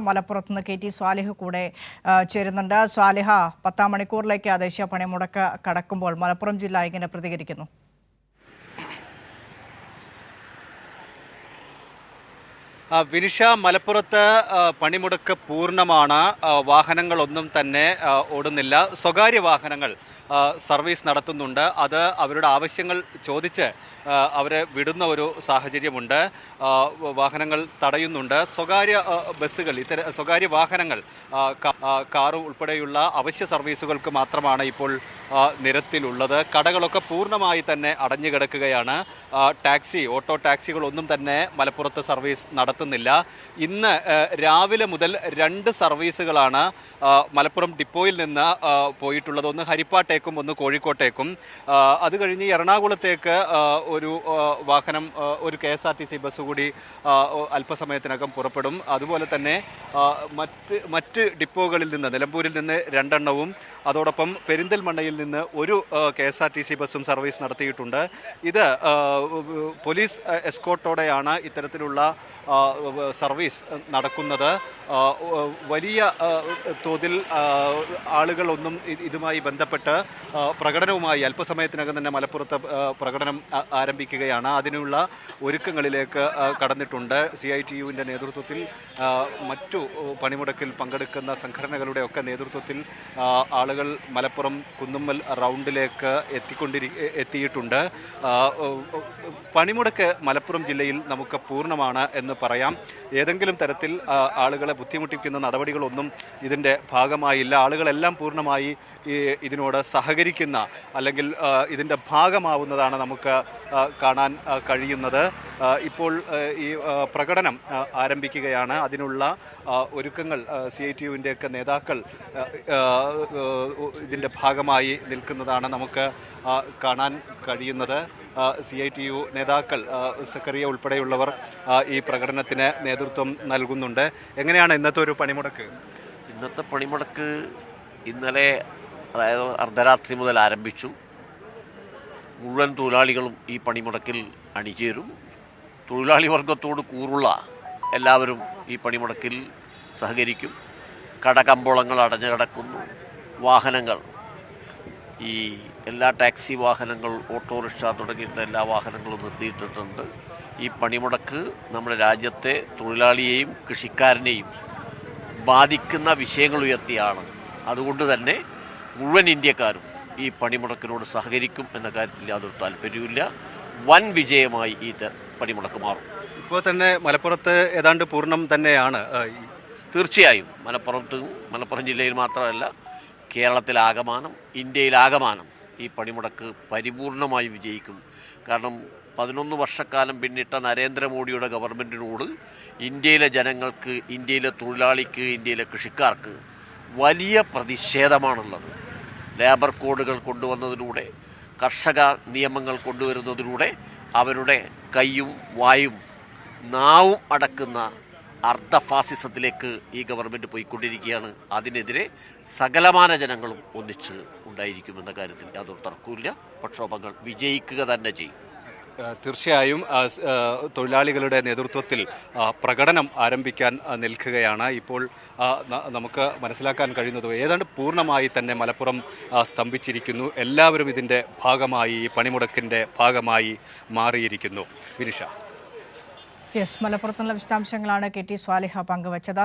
മലപ്പുറത്ത് നിന്ന് KT സ്വാലിഹ് കൂടെ ചേരുന്നുണ്ട്. സ്വാലിഹ, 10-ാം മണിക്കൂറിലേക്ക് ദേശീയ പണിമുടക്ക് കടക്കുമ്പോൾ മലപ്പുറം ജില്ല എങ്ങനെ പ്രതികരിക്കുന്നു? വിനിഷ, മലപ്പുറത്ത് പണിമുടക്ക് പൂർണ്ണമാണ്. വാഹനങ്ങളൊന്നും തന്നെ ഓടുന്നില്ല. സ്വകാര്യ വാഹനങ്ങൾ സർവീസ് നടത്തുന്നുണ്ട്. അത് അവരുടെ ആവശ്യങ്ങൾ ചോദിച്ച് അവരെ വിടുന്ന ഒരു സാഹചര്യമുണ്ട്. വാഹനങ്ങൾ തടയുന്നുണ്ട്. സ്വകാര്യ ബസ്സുകൾ, സ്വകാര്യ വാഹനങ്ങൾ, കാറ് ഉൾപ്പെടെയുള്ള അവശ്യ സർവീസുകൾക്ക് മാത്രമാണ് ഇപ്പോൾ നിരത്തിലുള്ളത്. കടകളൊക്കെ പൂർണ്ണമായി തന്നെ അടഞ്ഞു കിടക്കുകയാണ്. ഓട്ടോ ടാക്സികളൊന്നും തന്നെ മലപ്പുറത്ത് സർവീസ് നടത്തുന്നില്ല. ഇന്ന് രാവിലെ മുതൽ 2 സർവീസുകളാണ് മലപ്പുറം ഡിപ്പോയിൽ നിന്ന് പോയിട്ടുള്ളത്. ഒന്ന് ഹരിപ്പാട്ടേക്കും ഒന്ന് കോഴിക്കോട്ടേക്കും. അത് കഴിഞ്ഞ് എറണാകുളത്തേക്ക് ഒരു വാഹനം, ഒരു KSRTC ബസ് കൂടി അല്പസമയത്തിനകം പുറപ്പെടും. അതുപോലെ തന്നെ മറ്റ് ഡിപ്പോകളിൽ നിന്ന്, നിലമ്പൂരിൽ നിന്ന് 2 എണ്ണവും അതോടൊപ്പം പെരിന്തൽമണ്ണയിൽ നിന്ന് ഒരു KSRTC ബസ്സും സർവീസ് നടത്തിയിട്ടുണ്ട്. ഇത് പോലീസ് എസ്കോർട്ടോടെയാണ് ഇത്തരത്തിലുള്ള സർവീസ് നടക്കുന്നത്. വലിയ തോതിൽ ആളുകളൊന്നും ഇതുമായി ബന്ധപ്പെട്ട് പ്രകടനവുമായി അല്പസമയത്തിനകം തന്നെ മലപ്പുറത്ത് പ്രകടനം ആരംഭിക്കുകയാണ്. അതിനുള്ള ഒരുക്കങ്ങളിലേക്ക് കടന്നിട്ടുണ്ട്. CITUവിൻ്റെ നേതൃത്വത്തിൽ, മറ്റു പണിമുടക്കിൽ പങ്കെടുക്കുന്ന സംഘടനകളുടെ ഒക്കെ നേതൃത്വത്തിൽ ആളുകൾ മലപ്പുറം കുന്നുമ്മൽ റൗണ്ടിലേക്ക് എത്തിയിട്ടുണ്ട്. പണിമുടക്ക് മലപ്പുറം ജില്ലയിൽ നമുക്ക് പൂർണ്ണമാണ് എന്ന് പറയാം. ഏതെങ്കിലും തരത്തിൽ ആളുകളെ ബുദ്ധിമുട്ടിക്കുന്ന നടപടികളൊന്നും ഇതിൻ്റെ ഭാഗമായില്ല. ആളുകളെല്ലാം പൂർണ്ണമായി ഇതിനോട് സഹകരിക്കുന്ന, അല്ലെങ്കിൽ ഇതിൻ്റെ ഭാഗമാവുന്നതാണ് നമുക്ക് കാണാൻ കഴിയുന്നത്. ഇപ്പോൾ ഈ പ്രകടനം ആരംഭിക്കുകയാണ്. അതിനുള്ള ഒരുക്കങ്ങൾ CITUവിൻ്റെയൊക്കെ നേതാക്കൾ ഇതിൻ്റെ ഭാഗമായി നിൽക്കുന്നതാണ് നമുക്ക് കാണാൻ കഴിയുന്നത്. CITU നേതാക്കൾ, സക്കറിയ ഉൾപ്പെടെയുള്ളവർ ഈ പ്രകടനത്തിന് നേതൃത്വം നൽകുന്നുണ്ട്. എങ്ങനെയാണ് ഇന്നത്തെ ഒരു പണിമുടക്ക്? ഇന്നത്തെ പണിമുടക്ക് ഇന്നലെ, അതായത് അർദ്ധരാത്രി മുതൽ ആരംഭിച്ചു. മുഴുവൻ തൊഴിലാളികളും ഈ പണിമുടക്കിൽ അണിചേരും. തൊഴിലാളി വർഗത്തോട് കൂറുള്ള എല്ലാവരും ഈ പണിമുടക്കിൽ സഹകരിക്കും. കടകമ്പോളങ്ങൾ അടഞ്ഞു കിടക്കുന്നു. വാഹനങ്ങൾ, ഈ എല്ലാ ടാക്സി വാഹനങ്ങൾ, ഓട്ടോറിക്ഷ തുടങ്ങിയിട്ടുള്ള എല്ലാ വാഹനങ്ങളും നിർത്തിയിട്ടിട്ടുണ്ട്. ഈ പണിമുടക്ക് നമ്മുടെ രാജ്യത്തെ തൊഴിലാളിയെയും കൃഷിക്കാരനെയും ബാധിക്കുന്ന വിഷയങ്ങൾ ഉയർത്തിയാണ്. അതുകൊണ്ട് തന്നെ മുഴുവൻ ഇന്ത്യക്കാരും ഈ പണിമുടക്കിനോട് സഹകരിക്കും എന്ന കാര്യത്തിൽ യാതൊരു താല്പര്യവുമില്ല. വൻ വിജയമായി ഈ പണിമുടക്ക് മാറും. ഇപ്പോൾ തന്നെ മലപ്പുറത്ത് ഏതാണ്ട് പൂർണ്ണം തന്നെയാണ്. തീർച്ചയായും മലപ്പുറം ജില്ലയിൽ മാത്രമല്ല, കേരളത്തിലാകമാനം, ഇന്ത്യയിലാകമാനം ഈ പണിമുടക്ക് പരിപൂർണമായി വിജയിക്കും. കാരണം 11 വർഷക്കാലം പിന്നിട്ട നരേന്ദ്രമോദിയുടെ ഗവൺമെൻറ്റിനോട് ഇന്ത്യയിലെ ജനങ്ങൾക്ക്, ഇന്ത്യയിലെ തൊഴിലാളിക്ക്, ഇന്ത്യയിലെ കൃഷിക്കാർക്ക് വലിയ പ്രതിഷേധമാണുള്ളത്. ലേബർ കോഡുകൾ കൊണ്ടുവന്നതിലൂടെ, കർഷക നിയമങ്ങൾ കൊണ്ടുവരുന്നതിലൂടെ അവരുടെ കൈയും വായും നാവും അടക്കുന്ന അർദ്ധഫാസിസത്തിലേക്ക് ഈ ഗവൺമെൻറ് പോയിക്കൊണ്ടിരിക്കുകയാണ്. അതിനെതിരെ സകലമാന ജനങ്ങളും ഒന്നിച്ച് ഉണ്ടായിരിക്കുമെന്ന കാര്യത്തിൽ യാതൊരു തർക്കവുമില്ല. പ്രക്ഷോഭങ്ങൾ വിജയിക്കുക തന്നെ ചെയ്യും. തീർച്ചയായും തൊഴിലാളികളുടെ നേതൃത്വത്തിൽ പ്രകടനം ആരംഭിക്കാൻ നിൽക്കുകയാണ്. ഇപ്പോൾ നമുക്ക് മനസ്സിലാക്കാൻ കഴിയുന്നത് ഏതാണ്ട് പൂർണ്ണമായി തന്നെ മലപ്പുറം സ്തംഭിച്ചിരിക്കുന്നു. എല്ലാവരും ഇതിൻ്റെ ഭാഗമായി, ഈ പണിമുടക്കിൻ്റെ ഭാഗമായി മാറിയിരിക്കുന്നു. വിനിഷ. മലപ്പുറത്തുള്ള വിശദാംശങ്ങളാണ് KT സ്വാലിഹ പങ്കുവച്ചത്.